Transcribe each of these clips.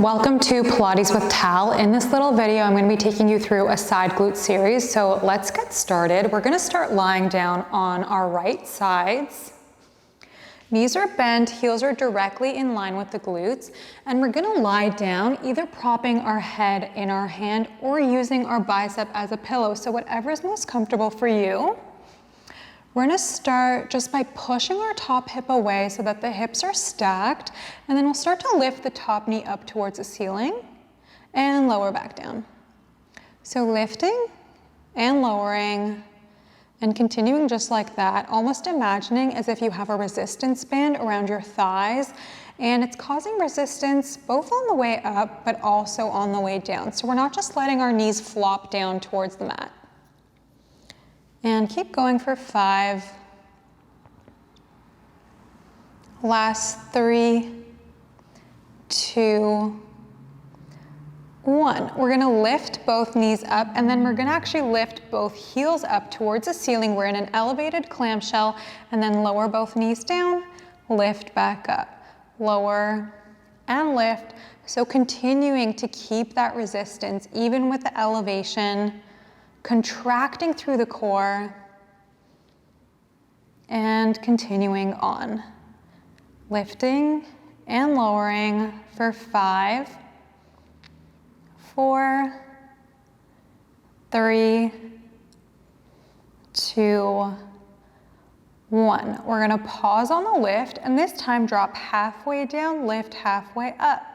Welcome to Pilates with Tal. In this little video, I'm going to be taking you through a side glute series. So let's get started. We're going to start lying down on our right sides. Knees are bent, heels are directly in line with the glutes, and we're going to lie down, either propping our head in our hand or using our bicep as a pillow. So whatever is most comfortable for you. We're going to start just by pushing our top hip away so that the hips are stacked, and then we'll start to lift the top knee up towards the ceiling and lower back down. So lifting and lowering and continuing just like that, almost imagining as if you have a resistance band around your thighs, and it's causing resistance both on the way up but also on the way down. So we're not just letting our knees flop down towards the mat. And keep going for 5. Last 3, 2, 1. We're gonna lift both knees up, and then we're gonna actually lift both heels up towards the ceiling. We're in an elevated clamshell, and then lower both knees down, lift back up, lower and lift. So continuing to keep that resistance, even with the elevation, contracting through the core, and continuing on. Lifting and lowering for 5, 4, 3, 2, 1. We're gonna pause on the lift, and this time drop halfway down, lift halfway up,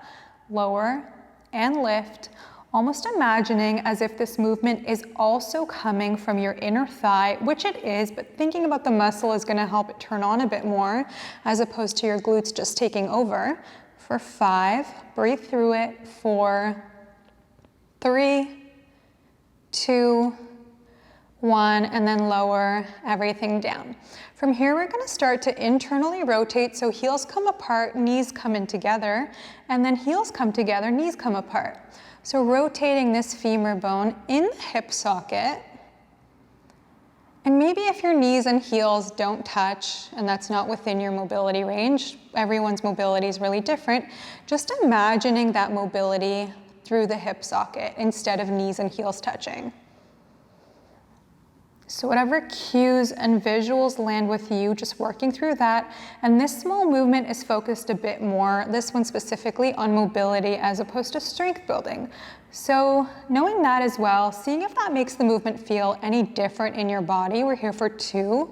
lower and lift, almost imagining as if this movement is also coming from your inner thigh, which it is, but thinking about the muscle is gonna help it turn on a bit more, as opposed to your glutes just taking over. For 5, breathe through it. 4, 3, 2, 1, and then lower everything down. From here, we're gonna start to internally rotate, so heels come apart, knees come in together, and then heels come together, knees come apart. So rotating this femur bone in the hip socket. And maybe if your knees and heels don't touch, and that's not within your mobility range, everyone's mobility is really different, just imagining that mobility through the hip socket instead of knees and heels touching. So whatever cues and visuals land with you, just working through that. And this small movement is focused a bit more, this one specifically, on mobility as opposed to strength building. So knowing that as well, seeing if that makes the movement feel any different in your body. We're here for 2.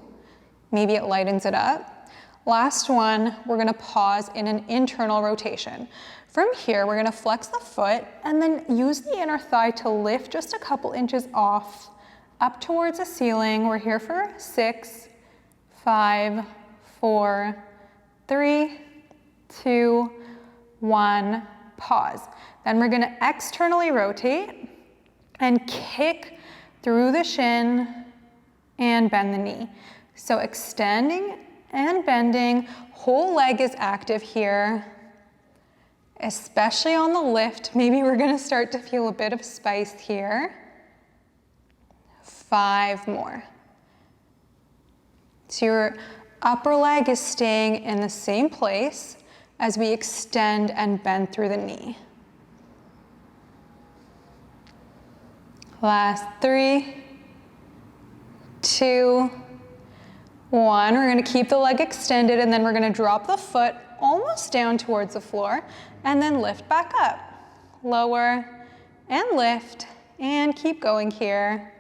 Maybe it lightens it up. Last one, we're gonna pause in an internal rotation. From here, we're gonna flex the foot and then use the inner thigh to lift just a couple inches off up towards the ceiling. We're here for 6, 5, 4, 3, 2, 1, pause. Then we're gonna externally rotate and kick through the shin and bend the knee. So extending and bending, whole leg is active here, especially on the lift. Maybe we're gonna start to feel a bit of spice here. 5 more. So your upper leg is staying in the same place as we extend and bend through the knee. Last 3, 2, 1. We're gonna keep the leg extended, and then we're gonna drop the foot almost down towards the floor, and then lift back up. Lower and lift, and keep going here.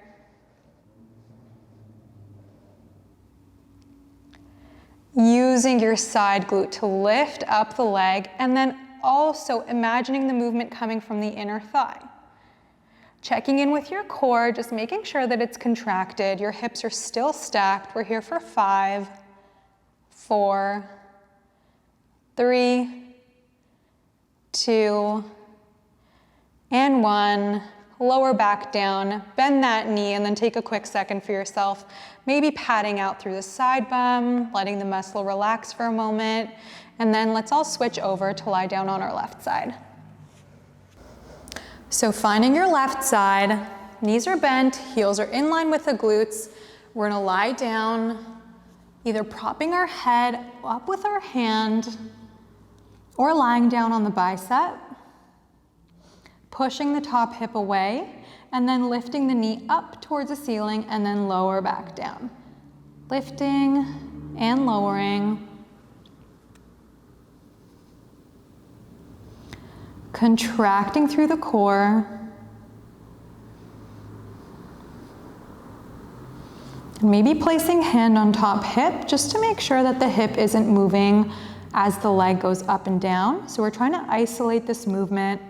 Using your side glute to lift up the leg, and then also imagining the movement coming from the inner thigh. Checking in with your core, just making sure that it's contracted. Your hips are still stacked. We're here for 5, 4, 3, 2, and 1. Lower back down, bend that knee, and then take a quick second for yourself. Maybe patting out through the side bum, letting the muscle relax for a moment, and then let's all switch over to lie down on our left side. So finding your left side, knees are bent, heels are in line with the glutes. We're gonna lie down, either propping our head up with our hand or lying down on the bicep. pushing the top hip away, and then lifting the knee up towards the ceiling and then lower back down. Lifting and lowering. Contracting through the core. Maybe placing hand on top hip just to make sure that the hip isn't moving as the leg goes up and down. So we're trying to isolate this movement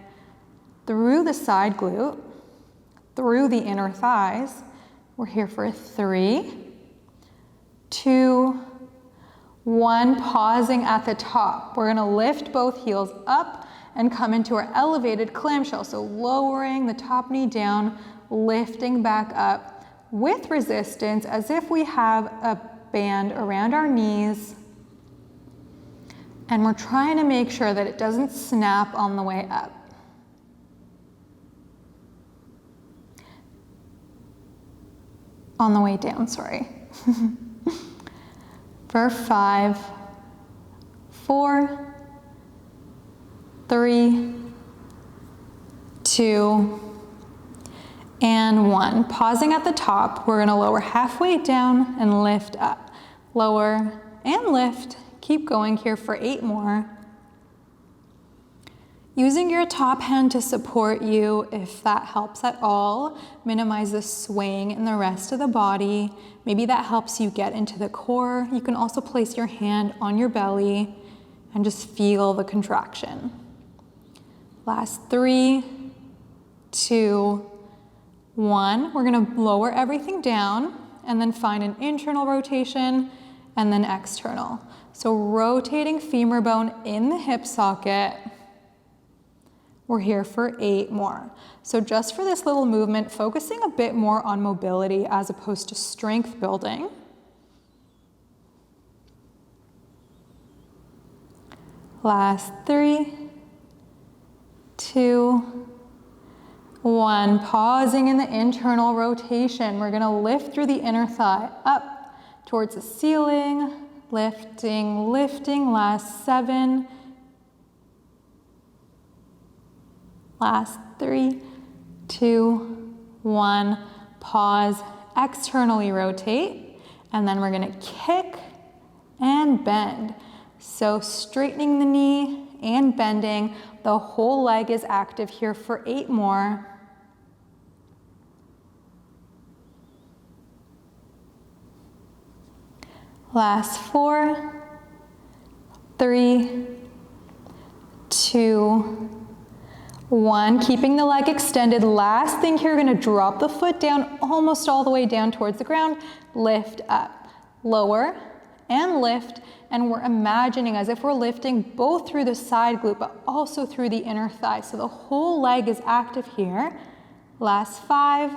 through the side glute, through the inner thighs. We're here for 3, 2, 1, pausing at the top. We're gonna lift both heels up and come into our elevated clamshell. So lowering the top knee down, lifting back up with resistance as if we have a band around our knees. And we're trying to make sure that it doesn't snap on the way up. On the way down, sorry. For 5, 4, 3, 2, and 1. Pausing at the top, we're gonna lower halfway down and lift up. Lower and lift. Keep going here for 8 more. Using your top hand to support you if that helps at all. Minimize the swaying in the rest of the body. Maybe that helps you get into the core. You can also place your hand on your belly and just feel the contraction. Last 3, 2, 1. We're gonna lower everything down and then find an internal rotation and then external. So rotating femur bone in the hip socket. We're here for 8 more. So just for this little movement, focusing a bit more on mobility as opposed to strength building. Last 3, 2, 1. Pausing in the internal rotation. We're gonna lift through the inner thigh up towards the ceiling. Lifting, lifting. Last 7. Last 3, 2, 1. Pause, externally rotate. And then we're gonna kick and bend. So straightening the knee and bending. The whole leg is active here for 8 more. Last 4, 3, 2, 1. Keeping the leg extended. Last thing here, we're gonna drop the foot down almost all the way down towards the ground. Lift up, lower and lift. And we're imagining as if we're lifting both through the side glute, but also through the inner thigh. So the whole leg is active here. Last 5,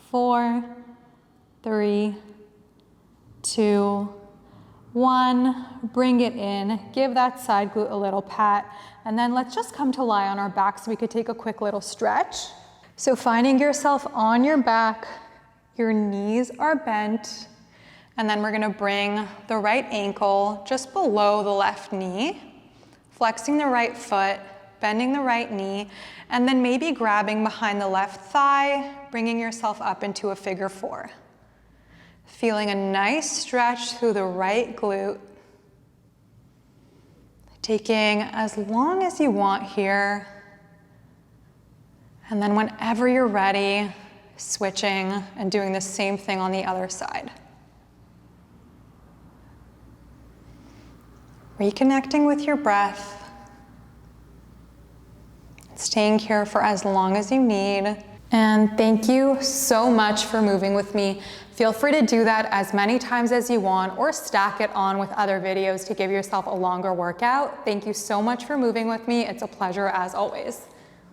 4, 3, 2, 1. Bring it in. Give that side glute a little pat. And then let's just come to lie on our back so we could take a quick little stretch. So finding yourself on your back, your knees are bent. And then we're gonna bring the right ankle just below the left knee, flexing the right foot, bending the right knee, and then maybe grabbing behind the left thigh, bringing yourself up into a figure 4. Feeling a nice stretch through the right glute. Taking as long as you want here. And then whenever you're ready, switching and doing the same thing on the other side. Reconnecting with your breath. Staying here for as long as you need. And thank you so much for moving with me. Feel free to do that as many times as you want or stack it on with other videos to give yourself a longer workout. Thank you so much for moving with me. It's a pleasure as always.